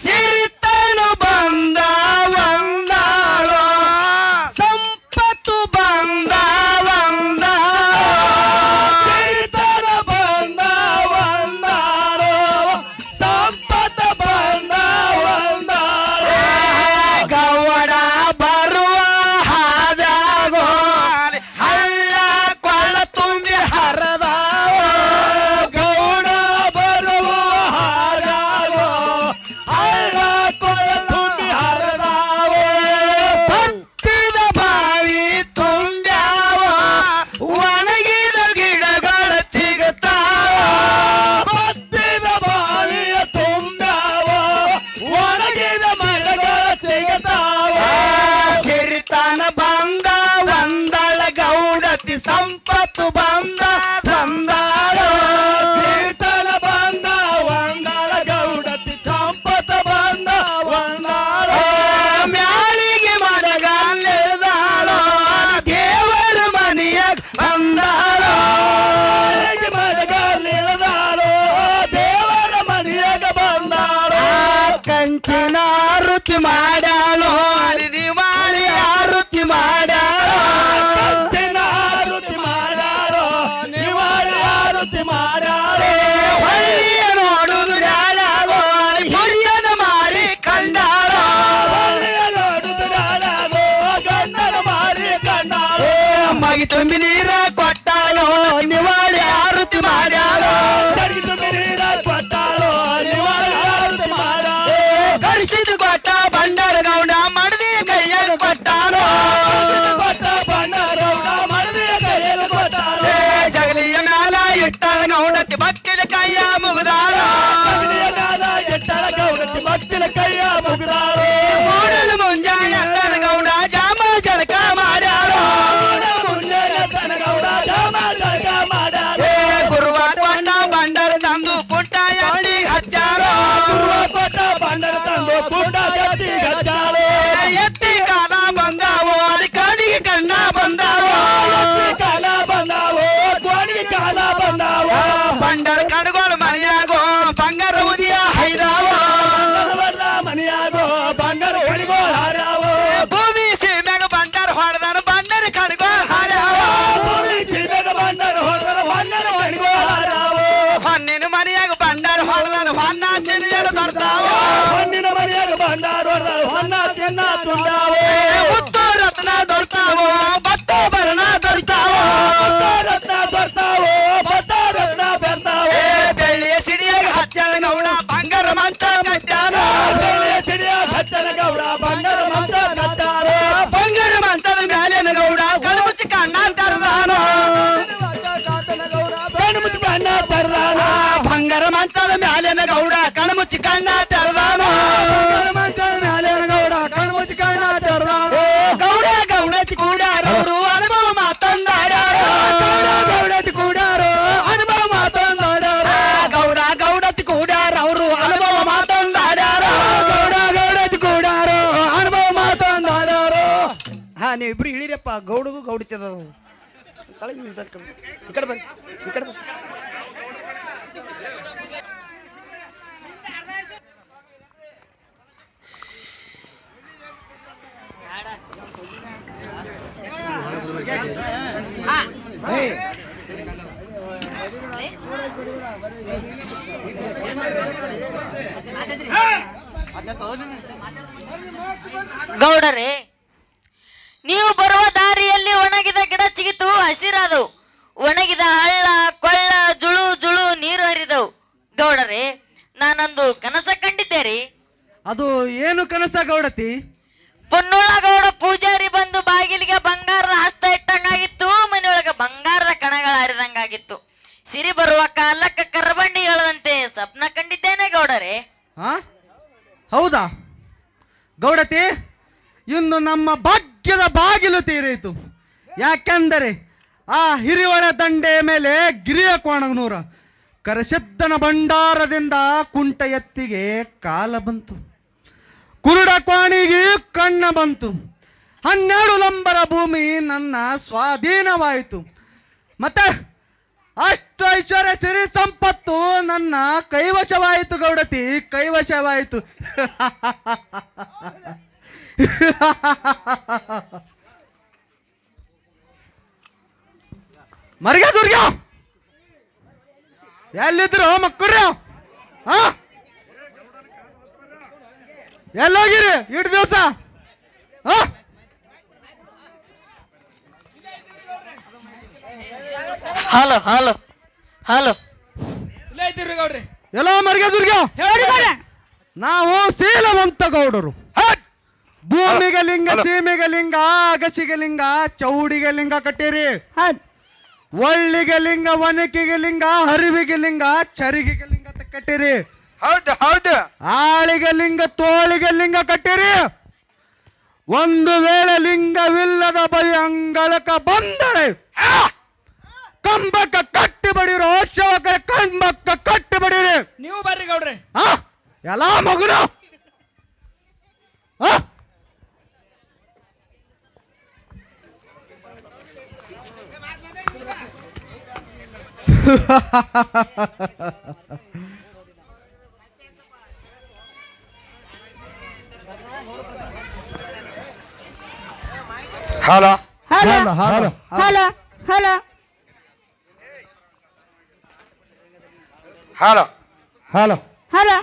ಸಿರಿತನು ಬಂದ ಒಂದಾಳೋ ಸಂಪತ್ತು ಬಂದ ಸಂಪತ್ತು ಬಂದ ಬಂದಾಳೋ ಕೀರ್ತನ ಬಂದ ಒಂದಾಳ ಗೌಡತಿ ಸಂಪತ್ತು ಬಂದ ಒಂದಾಳೋ ಮ್ಯಾಳಿಗೆ ಮರಗಾಲೆದಾಳೋ ದೇವರ ಮನೆಯ ಬಂದಾಳೋ ಮರಗಾಲೆದಾಳೋ ದೇವರ ಮನೆಯಾಗ ಬಂದಾಳೋ ಕಂಚಿನ ಆರುತಿ ಮಾಡ್ಯಾಳೋ ದಿವಾಳಿ ಆರುತಿ ಮಾಡ್ಯಾಳೋ ನೋಡುದು ರಾಳಾಗೋ ಪುರಿಯನ ಮಾರಿ ಕಂಡಾಳೋ ನೋಡುದು ರಾಳಾಗೋ ಗಂಡನ ಮಾರಿ ಕಂಡಾಳೋ ಮಗಿ ತುಂಬಿ ನೀರ ಕೊಟ್ಟಾಳೋ ನಿವಾಳಿ ಆರುತಿ ಮಾಡ್ಯಾಳೋ ಮಗಿ ತುಂಬಿ ನೀರ ಕೊಟ್ಟಾಳೋ ನಿವಾಳಿ ಆರುತಿ ಮಾಡ್ಯಾಳೋ ಕಳಿಸಿದ ಕೊಟ್ಟ ಬಂಡಾರ ಗೌಡ ಮಡದಿ ಕೈಯಾಗ ಕೊಟ್ಟಾಳೋ ಕೊಟ್ಟ ಬಂಡಾರ ಗೌಡ ಮಡದಿ ಕೈಯಾಗ ಕೊಟ್ಟಾಳೋ ಜಗಲಿಯ ಮ್ಯಾಲ ಇಟ್ಟಾಳ ಗೌಡತಿ ಭಕ್ತಿನ ಕೈಯ ಮುಗಿದಾಳೋ ಇಟ್ಟಾಳ ಗೌಡತಿ ಭಕ್ತಿನ ಕೈಯ ಮುಗಿದಾಳೋ ಮೂಡಲು ಮುಂಜಾನೆ ಅತ್ತನ ಗೌಡ ಜಾಮ ಜಳಕ ಮಾಡ್ಯಾಳೋ ಮುಂಜಾನೆ ಅತ್ತನ ಗೌಡ ಜಾಮ ಜಳಕ ಮಾಡ್ಯಾಳೋ ಗುರುವ ಕೊಟ್ಟ ಬಂಡರ ತಂದು ಕುಂಟ ಎತ್ತಿ ಹಚ್ಚಾಳೋ ಗುರುವ ಕೊಟ್ಟ ಬಂಡರ ತಂದು ಕುಂಟ ಎತ್ತಿ ಹಚ್ಚಾಳೋ ಎತ್ತಿ ಕಾಲ ಬಂದಾವೋ ಅಲ್ಲಿ ಕಣಿಗೆ ಕಣ್ಣ ಬಂದಾವೋ ಕಾಲ ಬಂದಾವೋ ಕೋಣಿಗೆ ಕಾಲ ಬಂದಾವೋ ಬಂಡರ ಕಣಗಳು ಮನೆಯಾಗೋ ಬಂಗಾರ ಉದಿಯ ಹೈದಾವೋ ಮನೆಯಾಗೋ ಬಂಗಾರ ಕಣಿಗೋ ಹಾರಾವೋ ಭೂಮಿ ಸೀಮೆಗ ಬಂಡಾರ ಹೊಡೆದಾನ ಬಂಡರ ಕಣಿಗೋ ಹಾರಾವೋ ಭೂಮಿ ಸೀಮೆಗ ಬಂಡಾರ ಹೊಡೆದಾನ ಬಂಡರ ಕಣಿಗೋ ಹಾರಾವೋ ಹೊನ್ನಿನ ಮನೆಯಾಗ ಬಂಡಾರ ಹೊಡೆದಾನ ಹೊನ್ನ ಚಿನ್ನ ತರ್ತಾವೋ ಹೊನ್ನಿನ ಮನೆಯಾಗ ಬಂಡಾರ ಹೊಡೆದಾನ ಹೊನ್ನ ಚಿನ್ನ ತುಂಡಾವೋ ಮುತ್ತು ರತ್ನ ದೊರ್ತಾವೋ ಬಟ್ಟ ಬರಣ ದೊರ್ತಾವೋ ರತ್ನ ದೊರ್ತಾವೋ ಬಟ್ಟ ರತ್ನ ಬೆರ್ತಾವೋ ಬೆಳ್ಳಿಯ ಸಿಡಿಯಾಗ ಹಚ್ಚನ ಗೌಡ ಬಂಗಾರ ಮಂಚ ಕಟ್ಟಾನೋ ಬೆಳ್ಳಿಯ ಸಿಡಿಯಾಗ ಹಚ್ಚನ ಗೌಡ ಬಂಗಾರ ಮಂಚ ಕಟ್ಟಾನೋ ಬಂಗಾರ ಮಂಚದ ಮ್ಯಾಲಿನ ಗೌಡ ಕಣ್ಮುಚ್ಚಿ ಕಣ್ಣ ತೆರೆದಾನೋ ಕಣ್ಮುಚ್ಚಿ ಕಣ್ಣ ತೆರೆದಾನೋ ಬಂಗಾರ ಮಂಚದ ಮ್ಯಾಲಿನ ಗೌಡ ಕಣ್ಮುಚ್ಚಿ ಕಣ್ಣ ತೆರೆದಾನೋ ಮಂಚದ ಮ್ಯಾಲಿನ ಗೌಡ ಕಣ್ಮುಚ್ಚಿ ಕಣ್ಣ ತೆರೆದಾನೋ ಗೌಡ ಗೌಡತಿ ಕೂಡಾರವರು ಅನುಭವ ಮಾತಂದಾಡ್ಯಾರೋ ಗೌಡತಿ ಕೂಡಾರೋ ಅನುಭವ ಮಾತಂದಾಡ್ಯಾರೋ ಗೌಡ ಗೌಡತಿ ಕೂಡಾರ ಅವರು ಅನುಭವ ಮಾತಂದಾಡ್ಯಾರೋ ಗೌಡ ಗೌಡತಿ ಕೂಡಾರೋ ಅನುಭವ ಮಾತಂದಾಡ್ಯಾರೋ ಹಾ ನೀವಿಬ್ರು ಇಳಿರಪ್ಪ ಗೌಡದು ಗೌಡತಿದ ಈ ಕಡೆ ಬರ್ರಿ ಈ ಕಡೆ ಬರ್ರಿ ಗೌಡರೇ, ನೀವು ಬರುವ ದಾರಿಯಲ್ಲಿ ಒಣಗಿದ ಗಿಡ ಚಿಗಿತು ಹಸಿರಾದವು, ಒಣಗಿದ ಹಳ್ಳ ಕೊಳ್ಳ ಜುಳು ಜುಳು ನೀರು ಹರಿದವು. ಗೌಡರೇ, ನಾನೊಂದು ಕನಸ ಕಂಡಿದ್ದೇರಿ. ಅದು ಏನು ಕನಸ ಗೌಡತಿ? ಪೊನ್ನುಳ್ಳ ಗೌಡ ಪೂಜಾರಿ ಬಂದು ಬಾಗಿಲಿಗೆ ಬಂಗಾರದ ಹಸ್ತ ಇಟ್ಟಂಗಾಗಿತ್ತು, ಮನೆಯೊಳಗ ಬಂಗಾರದ ಕಣಗಳ ಹರಿದಂಗಾಗಿತ್ತು. ಸಿರಿ ಬರುವ ಕಾಲಕ್ಕ ಕರ್ಬಂಡಿ ಹೇಳದಂತೆ ಸ್ವಪ್ನ ಕಂಡಿದ್ದೇನೆ ಗೌಡರೇ. ಹೌದಾ ಗೌಡತಿ? ಇಂದು ನಮ್ಮ ಭಾಗ್ಯದ ಬಾಗಿಲು ತೀರಿತು. ಯಾಕೆಂದರೆ ಆ ಹಿರಿವಳ ದಂಡೆ ಮೇಲೆ ಗಿರಿಯ ಕೋಣನೂರ ಕರಸಿದ್ದನ ಭಂಡಾರದಿಂದ ಕುಂಟ ಎತ್ತಿಗೆ ಕಾಲ ಬಂತು, ಕುರುಡ ಕ್ವಾಣಿಗೆ ಕಣ್ಣ ಬಂತು. 12 ಲಂಬರ ಭೂಮಿ ನನ್ನ ಸ್ವಾಧೀನವಾಯಿತು. ಮತ್ತೆ ಅಷ್ಟು ಐಶ್ವರ್ಯ ಸಿರಿ ಸಂಪತ್ತು ನನ್ನ ಕೈವಶವಾಯಿತು ಗೌಡತಿ, ಕೈವಶವಾಯಿತು. ಮರ್ಗ ದುರ್ಗ ಎಲ್ಲಿದ್ರು ಮಕ್ಕಳ್ರಿ? ಎಲ್ಲೋಗಿರಿ ಇಟ್ಟು ದಿವಸ? ಹಲೋ ಹಲೋ ಹಲೋ, ಎಲ್ಲೋ ಮರ್ಗ ದುರ್ಗ, ನಾವು ಶೀಲವಂತ ಗೌಡರು. ಭೂಮಿಗೆ ಲಿಂಗ, ಸೀಮೆಗೆ ಲಿಂಗ, ಅಗಸಿಗೆ ಲಿಂಗ, ಚೌಡಿಗೆ ಲಿಂಗ ಕಟ್ಟಿರಿ. ಒಳ್ಳಿಗೆ ಲಿಂಗ, ಒನಕಿಗೆ ಲಿಂಗ, ಹರಿವಿಗೆ ಲಿಂಗ, ಚರಿಗಿಗೆ ಲಿಂಗ ಕಟ್ಟಿರಿ. ಹೌದು ಹೌದು. ಆಳಿಗೆ ಲಿಂಗ, ತೋಳಿಗೆ ಲಿಂಗ ಕಟ್ಟಿರಿ. ಒಂದು ವೇಳೆ ಲಿಂಗವಿಲ್ಲದ ಬೈ ಅಂಗಳಕ ಬಂದರೆ ಕಂಬಕ್ಕ ಕಟ್ಟಿ ಬಡಿರೋ, ಶವಕರ ಕಂಬಕ್ಕ ಕಟ್ಟಿ ಬಡಿರಿ. ನೀವು ಬರ್ರಿ ಗೌಡ್ರಿ. ಎಲ್ಲ ಮಗುನು hello hello hello hello hello hello hello hello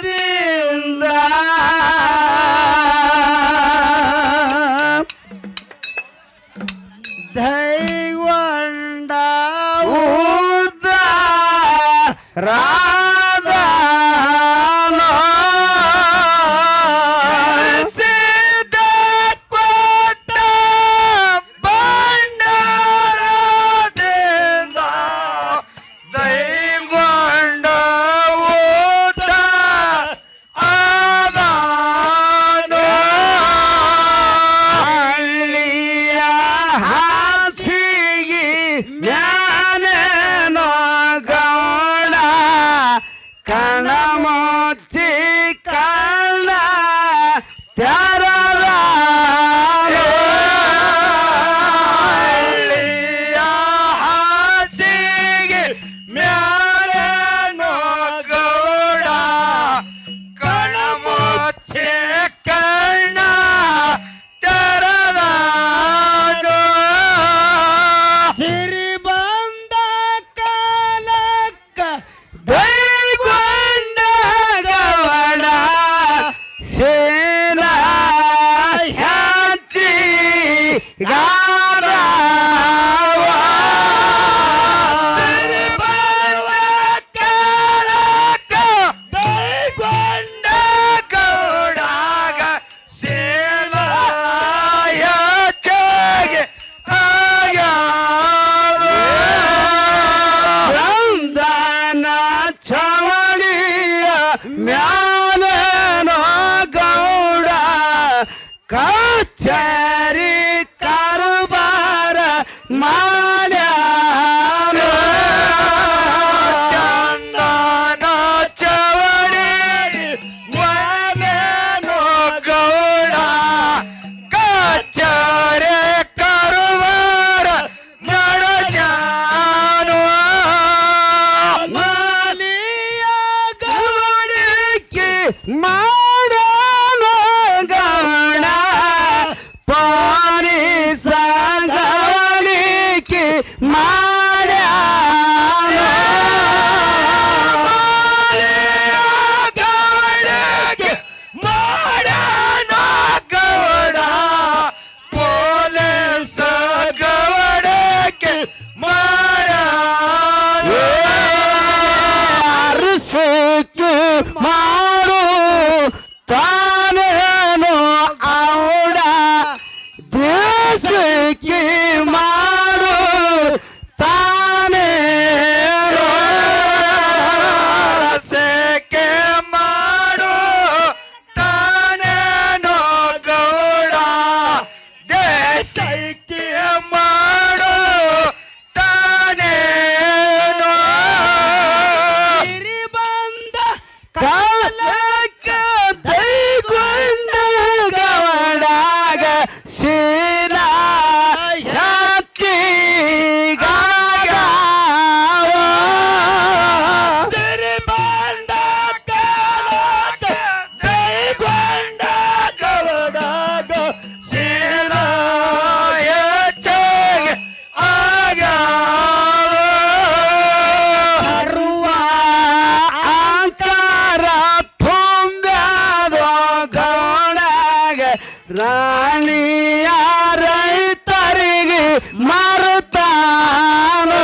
ಭಂಡಾರದಿಂದ ದೈವಂಡ ಉದ್ಧಾರ ಮ್ಯಾಲೇನೋ ಗೌಡ ಕಚೇರಿ ಕಾರುಬಾರ ಮಾಡ್ಯಾನ ಚಂದನ ಚವಡಿ ಮ್ಯಾಲೇನೋ ಗೌಡ ಕಚೇರಿ ಕಾರುಬಾರ ಮಾಡಜಾನು ಮಾಡೋ ಗೌಡ ಪೊಲೀಸ ಗವಳಿಕೆ ಮಾಡ್ಯಾನ ಗೌಡಕ್ಕೆ ಮಾಡ್ಯಾನ ಗೌಡ ಪೊಲೀಸ ಗವಳಿಕೆ ಮಾಡ್ಯಾನ ಅರಸಕ್ಕೆ ಮಾಡು ತಾನೇನು ಔಡ ದೇಶಕ್ಕೆ ಮಾಡು ತಾನೇನು ರಸಕ್ಕೆ ಮಾಡು ತಾನೇನು ಗೌಡ ದೇಶಕ್ಕೆ ಮಾಡು ತಾನೇನು ಬಂದ ಕಾಲಕ್ಕೆ ರಾಣಿಯ ರೈತರಿಗೆ ಮಾರುತ್ತಾನೋ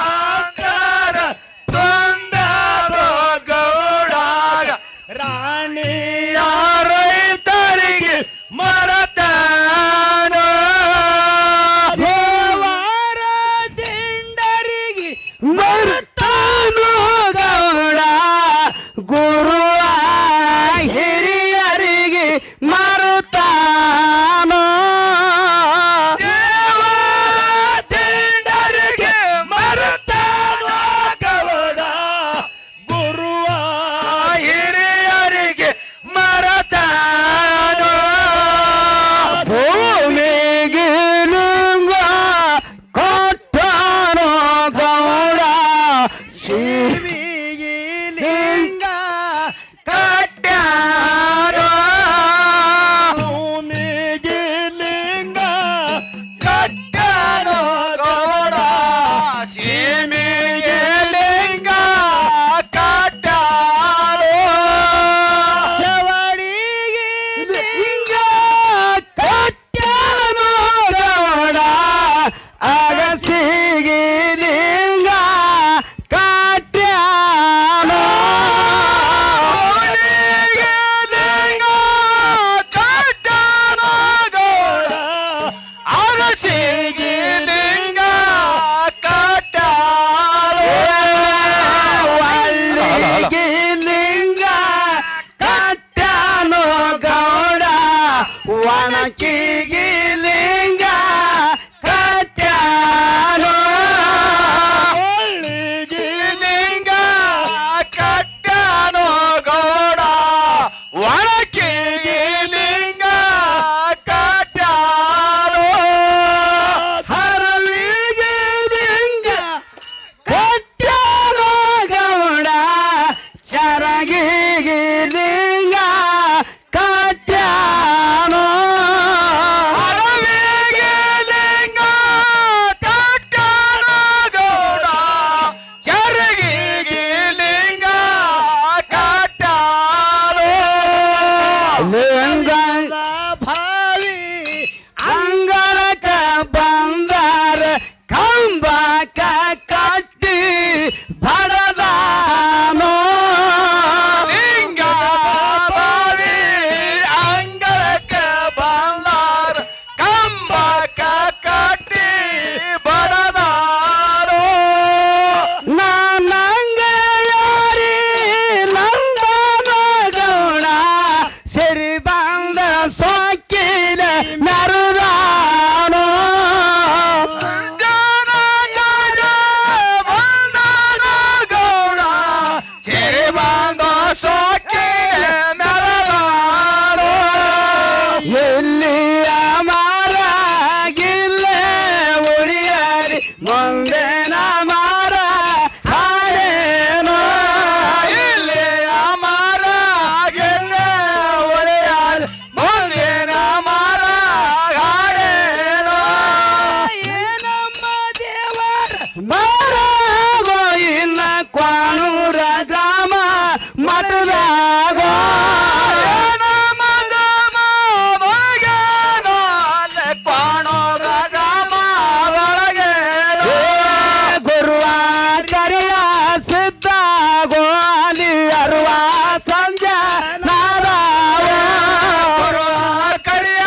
ಅಂತರ ತುಂಡದ ಗೌಡಾಗ ರಾಣಿಯ ರೈತರಿಗೆ ಮರತಾನೋ ದೇವರ ದಿಂಡರಿಗೆ ಮರುತ್ತಾನೋ ಗೌಡ ಗುರುವ ಹಿರಿಯರಿಗೆ ಮರುತ್ತಾನೋ ದೇವರ ದಿಂಡರಿಗೆ ಮರುತ್ತಾನೋ ಗೌಡ ಗುರುವ ಹಿರಿಯರಿಗೆ ಮರತಾನೋ ಭೂಮಿಗೆ ಲಿಂಗ ಕೊಟ್ಟನೋ ಗೌಡ ಶಿವಿಗೆ ಲಿಂಗ ಕಟ್ಟ್ಯಾನೋ ಭೂಮಿಗೆ ಲಿಂಗ ಕಟ್ಟ್ಯಾನೋ ಗೌಡ ಶಿವಿಗೆ ಲಿಂಗ ಕಟ್ಟ್ಯಾನೋ ಚವಡಿಗೆ ಲಿಂಗ ಕಟ್ಟ್ಯಾನೋ ಗೌಡ ಅಗಸಿಗೆ ಲಿಂಗ ಕಟ್ಟ್ಯಾನೋ ಅವನಿಗೆ ಲಿಂಗ ಕಟ್ಟ್ಯಾನೋ ಗೌಡ ಅಗಸಿಗೆ ಲಿಂಗ ಕಟ್ಟ್ಯಾನೋ ಒಳ್ಳಿಗೆ ಲಿಂಗ ಕಟ್ಟ್ಯಾನೋ ಗೌಡ ಒಣಕಿಗೆ ಲಿಂಗ ಕಟ್ಟ್ಯಾನೋ ಒಳ್ಳಿಗೆ ಲಿಂಗ ಕಟ್ಟ್ಯಾನೋ ಗೌಡ ಒಣಕಿಗೆ ಲಿಂಗ ಕಟ್ಟ್ಯಾನೋ ಹರವಿಗೆ ಲಿಂಗ ಕಟ್ಟ್ಯಾನೋ ಗೌಡ ಚರಗಿಗೆ ಲಿಂಗ ಕಟ್ಟ್ಯಾನೋ ಹರವಿಗೆ ಲಿಂಗ ಕಟ್ಟ್ಯಾನೋ ಗೌಡ ಚರಗಿಗೆ ಲಿಂಗ ಕಟ್ಟ್ಯಾನೋ ಲಿಂಗದ ಭಾವಿ ಅಂಗಳಕ ಬಂದಾರ ಕಂಬಕ ಕಟ್ಟಿ ಬಡದಾನೋ ಲಿಂಗ ಭಾವಿ ಅಂಗಳಕ ಬಂದಾರ ಕಂಬಕ ಕಟ್ಟಿ ಬಡದಾನೋ ನಾನಂಗ ಯಾರಿ ನಂದನ ಗೌಡ ಸಿರಿ ಬಂದ ಸೊಕ್ಕಿಲ ಮೆರುದಾನೋ ಗೌಡ ಸಿರಿ ಬಂದ ಸೊಕ್ಕಿಲ ಮೆರುದಾನೋ ಎಲ್ಲಿಯ ಮಾರಾಗಿಲ್ಲೇ ಉಳಿಯರಿ ಮುಂದಿನ ಮಾರ ಹಾಡೇನೋ ಇಲ್ಲಿಯ ಮಾರಾಗಿಲ್ಲೇ ಉಳಿಯರಿ ಮುಂದಿನ ಮಾರ ಹಾಡೇನೋ ಏನಮ್ಮ ದೇವರ ಮಾರಾಗೋ ಇನ್ನ ಕ್ವಾಣೂರ ಗ್ರಾಮ ಮಠದಾಗೋ ಏನಮ್ಮ ಧಾಮ ಒಳಗೇನೋ ಅಲ್ಲೇ ಕ್ವಾಣೂರ ಗ್ರಾಮ ಒಳಗೇನೋ ಗುರುವ ಕರಿಯ ಸಿದ್ಧಾಗೋ ಅಲ್ಲಿ ಅರುವ ಸಂಜೆ ನಾದಾವ ಗುರುವ ಕರಿಯ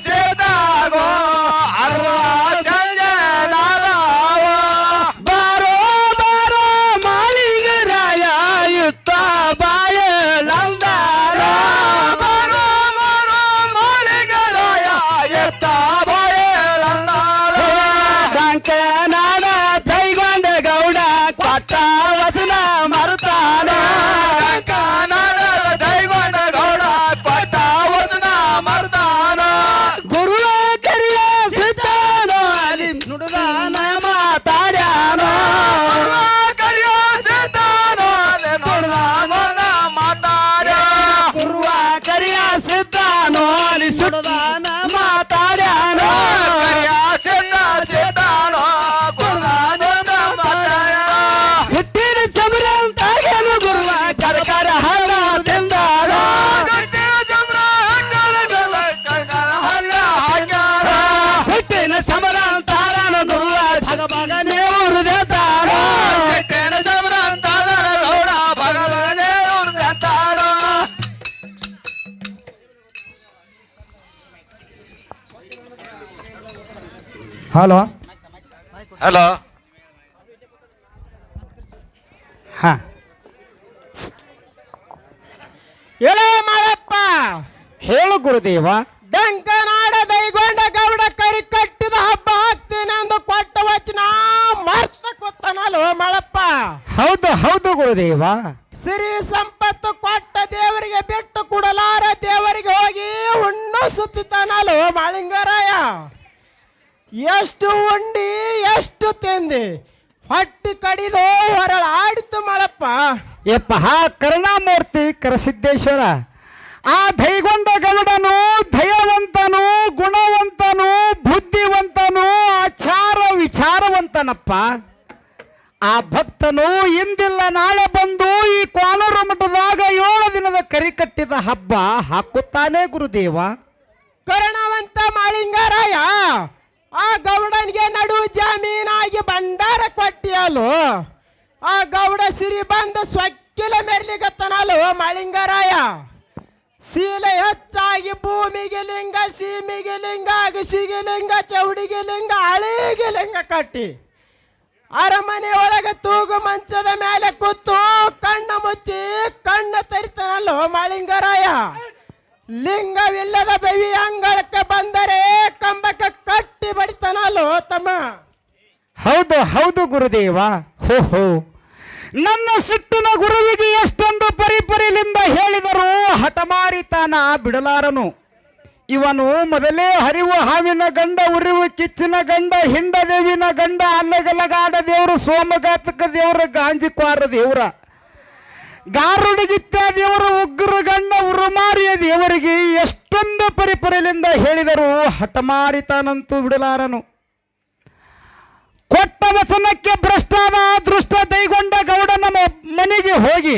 ಸಿದ್ಧಾಗೋ ಅರುವ ಸಂಜೆ ನಾದಾವ ಬಾರೋ ಬಾರೋ ಮಾಳಿಗರಾಯ ಯುತ್ತ ಬಾಯಲಂದಾರ ಬಾರೋ ಬಾರೋ ಮಾಳಿಗರಾಯ ಯುತ್ತ ಬಾಯಲಂದಾರ ಕಂಕನಾಡ ದೈಗೊಂಡ ಗೌಡ ಕೊಟ್ಟ ವಚನ ಮರುತಾನ ಕಂಕನಾಡ ದೈಗೊಂಡ ಗೌಡ ಕೊಟ್ಟ ವಚನ ಮರುತಾನ ಗುರುವ ಕರಿಯ ಸಿದ್ಧಾನೋ ಅಲ್ಲಿ ನುಡಿದಾನ ಮಾತಾಡ್ಯಾನೋ ಕರಿಯ ಸಿದ್ಧಾನೋ ಅಲ್ಲಿ ನುಡಿದಾನ ಮಾತಾಡ್ಯ ಗುರುವ ಕರಿಯ ಸಿದ್ಧಾನೋ ಅಲ್ಲಿ ಸುಡದಾನ ಮಾತಾಡ್ಯಾನೋ ಕರಿಯ ಸಿದ್ಧಾನೋ ಗುರುದಾನ ಮಾತಾಡ್ಯ ಸಿಟ್ಟಿನ ಸಮರಂತಾಗೇನು ಗುರುವ ಕರಕರ ಹಣ ತಿಂದಾರೋ ಹಲೋ ಹಲೋ ಹಾ ಎಲೆ ಮಾಳಪ್ಪ ಹೇಳು ಗುರುದೇವ. ಡಂಕನಾಡ ದೈಗೊಂಡ ಗೌಡ ಕರಿ ಕಟ್ಟಿದ ಹಬ್ಬ ಹಾಕ್ತೀನೆಂದು ಕೊಟ್ಟ ವಚನ ಮರ್ತ ಕೂತನಲ್ಲೋ ಮಾಳಪ್ಪ. ಹೌದು ಹೌದು ಗುರುದೇವ. ಸಿರಿ ಸಂಪತ್ತು ಕೊಟ್ಟ ದೇವರಿಗೆ ಬಿಟ್ಟು ಕೊಡಲಾರ ದೇವರಿಗೆ ಹೋಗಿ ಉಣ್ಣು ಸುತ್ತಿದ್ದಾನಲ್ಲೋ ಮಾಳಿಂಗರಾಯ. ಎಷ್ಟು ಉಂಡಿ ಎಷ್ಟು ತಿಂದಿ ಹೊಟ್ಟಿ ಕಡಿದು ಹೊರಳಾಡಿತು ಮಾಳಪ್ಪ. ಯಪ್ಪ ಕರುಣಾಮೂರ್ತಿ ಕರಸಿದ್ದೇಶ್ವರ, ಆ ದೈಗೊಂಡ ಗೌಡನು ದಯವಂತನು, ಗುಣವಂತನು, ಬುದ್ಧಿವಂತನು, ಆಚಾರ ವಿಚಾರವಂತನಪ್ಪ. ಆ ಭಕ್ತನು ಇಂದಿಲ್ಲ ನಾಳೆ ಬಂದು ಈ ಕ್ವಾನೂರು ಮಠದಾಗ 7 ದಿನದ ಕರಿ ಕಟ್ಟಿದ ಹಬ್ಬ ಹಾಕುತ್ತಾನೆ ಗುರುದೇವ. ಕರುಣವಂತ ಮಾಳಿಂಗರಾಯ, ಆ ಗೌಡನಿಗೆ ನಡು ಜಾಮೀನಾಗಿ ಭಂಡಾರ ಕೊಟ್ಟಿಯಲು. ಆ ಗೌಡ ಸಿರಿ ಬಂದು ಸ್ವಕ್ಕಿಲ ಮೆರ್ಲಿಗತ್ತನಲು ಮಾಳಿಂಗರಾಯ. ಶೀಲೆ ಹೆಚ್ಚಾಗಿ ಭೂಮಿಗೆ ಲಿಂಗ, ಸೀಮಿಗೆ ಲಿಂಗ, ಅಗಸಿಗೆ ಲಿಂಗ, ಚೌಡಿಗೆ ಲಿಂಗ, ಹಳಿಗೆ ಲಿಂಗ ಕಟ್ಟಿ ಅರಮನೆ ಒಳಗೆ ತೂಗು ಮಂಚದ ಮೇಲೆ ಕೂತು ಕಣ್ಣು ಮುಚ್ಚಿ ಕಣ್ಣು ತರಿತನಲ್ಲೋ ಮಾಳಿಂಗರಾಯ. ಲಿಂಗವಿಲ್ಲದ ಬೆವಿ ಅಂಗಳಕ್ಕೆ ಬಂದರೆ ಕಂಬಕ್ಕೆ ಕಟ್ಟಿ ಬಡಿತನಲ್ಲೋ ತಮ್ಮ. ಹೌದು ಹೌದು ಗುರುದೇವ. ಹೋ ನನ್ನ ಸಿಟ್ಟಿನ ಗುರುವಿಗೆ ಎಷ್ಟೊಂದು ಪರಿಪರಿಲಿಂದ ಹೇಳಿದರೂ ಹಠಮಾರಿತಾನ ಬಿಡಲಾರನು. ಇವನು ಮೊದಲೇ ಹರಿವು ಹಾವಿನ ಗಂಡ, ಉರಿವು ಕಿಚ್ಚಿನ ಗಂಡ, ಹಿಂಡದೇವಿನ ಗಂಡ, ಅಲ್ಲಗಲಗಾಡ ದೇವರು, ಸೋಮಘಾತಕ ದೇವರ, ಗಾಂಜಿಕ್ವಾರ ದೇವರ, ಗಾರುಡಿಗಿತ್ತ ದೇವರು, ಉಗ್ರ ಗಂಡ, ಉರುಮಾರಿಯ ದೇವರಿಗೆ ಎಷ್ಟೊಂದು ಪರಿಪರಿಲಿಂದ ಹೇಳಿದರೂ ಹಠಮಾರಿತಾನಂತೂ ಬಿಡಲಾರನು. ಕೊಟ್ಟ ವಚನಕ್ಕೆ ಭ್ರಷ್ಟಾದ ದೃಷ್ಟ ದೈಗೊಂಡ ಗೌಡನ ಮನೆಗೆ ಹೋಗಿ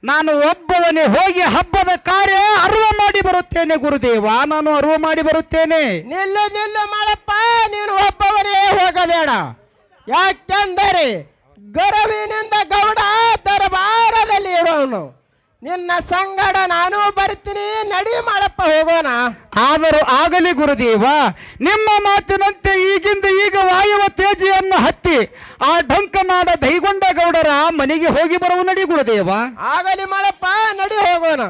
ನಾನು ಒಬ್ಬವನೇ ಹೋಗಿ ಹಬ್ಬದ ಕಾರ್ಯ ಅರಿವು ಮಾಡಿ ಬರುತ್ತೇನೆ ಗುರುದೇವ. ನಾನು ಅರಿವು ಮಾಡಿ ಬರುತ್ತೇನೆ. ನಿಲ್ಲು ನಿಲ್ಲು ಮಾಳಪ್ಪ, ನೀನು ಒಬ್ಬವರೇ ಹೋಗಬೇಡ. ಯಾಕೆಂದರೆ ಗರವಿನಿಂದ ಗೌಡ ದರಬಾರದಲ್ಲಿ ಇರೋನು. ನಿನ್ನ ಸಂಗಡ ನಾನು ಬರ್ತೀನಿ, ನಡಿ ಮಾಳಪ್ಪ ಹೋಗೋಣ. ಆದರೂ ಆಗಲಿ ಗುರುದೇವ, ನಿಮ್ಮ ಮಾತಿನಂತೆ ಈಗಿಂದ ಈಗ ವಾಯುವ ತೇಜಿಯನ್ನು ಹತ್ತಿ ಆ ಡಂಕನಾಡ ದೈಗೊಂಡ ಗೌಡರ ಮನೆಗೆ ಹೋಗಿ ಬರುವ ನಡಿ ಗುರುದೇವ. ಆಗಲಿ ಮಾಳಪ್ಪ, ನಡಿ ಹೋಗೋಣ.